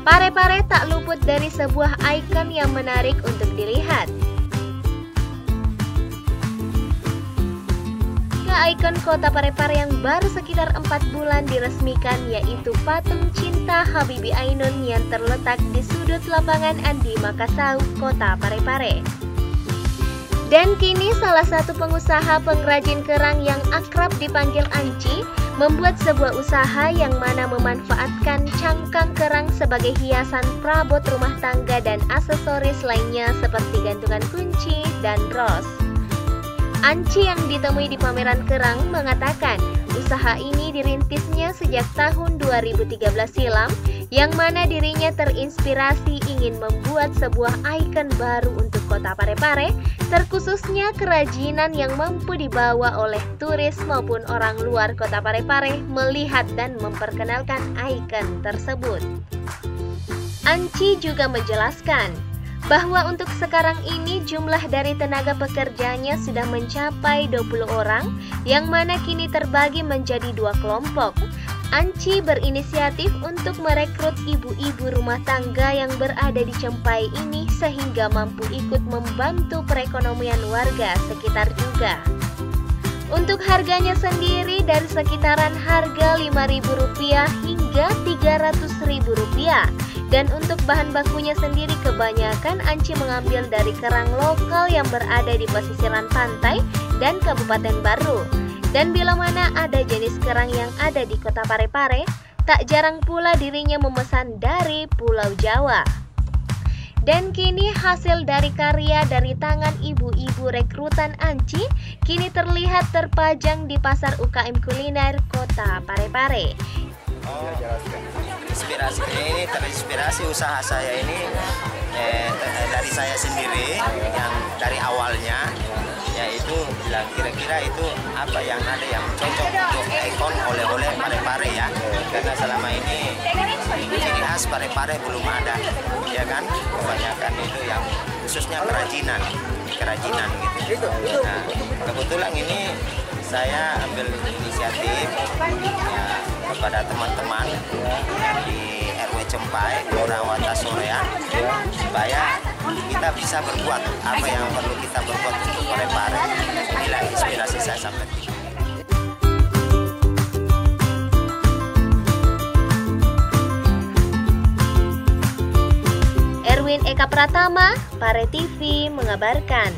Parepare tak luput dari sebuah ikon yang menarik untuk dilihat. Ikon kota Parepare yang baru sekitar 4 bulan diresmikan, yaitu patung cinta Habibie Ainun yang terletak di sudut lapangan Andi Makassau, kota Parepare. Dan kini salah satu pengusaha pengrajin kerang yang akrab dipanggil Anci membuat sebuah usaha yang mana memanfaatkan cangkang kerang sebagai hiasan perabot rumah tangga dan aksesoris lainnya seperti gantungan kunci dan ros. Anci yang ditemui di pameran kerang mengatakan usaha ini dirintisnya sejak tahun 2013 silam, yang mana dirinya terinspirasi ingin membuat sebuah ikon baru untuk kota Parepare, terkhususnya kerajinan yang mampu dibawa oleh turis maupun orang luar kota Parepare melihat dan memperkenalkan ikon tersebut. Anci juga menjelaskan bahwa untuk sekarang ini jumlah dari tenaga pekerjanya sudah mencapai 20 orang, yang mana kini terbagi menjadi 2 kelompok. Anci berinisiatif untuk merekrut ibu-ibu rumah tangga yang berada di Cempai ini sehingga mampu ikut membantu perekonomian warga sekitar juga. Untuk harganya sendiri dari sekitaran harga Rp5.000 hingga Rp300.000. Dan untuk bahan bakunya sendiri kebanyakan Anci mengambil dari kerang lokal yang berada di pesisiran pantai dan Kabupaten Baru. Dan bila mana ada jenis kerang yang ada di kota Parepare, tak jarang pula dirinya memesan dari Pulau Jawa. Dan kini hasil dari karya dari tangan ibu-ibu rekrutan Anci kini terlihat terpajang di pasar UKM kuliner kota Parepare. Inspirasi ini terinspirasi usaha saya ini dari saya sendiri yang dari awalnya, yaitu bilang kira-kira itu apa yang ada yang cocok untuk ikon oleh-oleh Parepare ya, karena selama ini ciri khas Parepare belum ada ya kan, kebanyakan itu yang khususnya kerajinan gitu. Nah, kebetulan ini saya ambil inisiatif ya, kepada teman-teman yang di RW Cempai, Kelurahan Watasorean, supaya kita bisa berbuat apa yang perlu kita berbuat untuk Parepare. Inilah inspirasi saya sampaikan. Erwin Eka Pratama, Pare TV mengabarkan.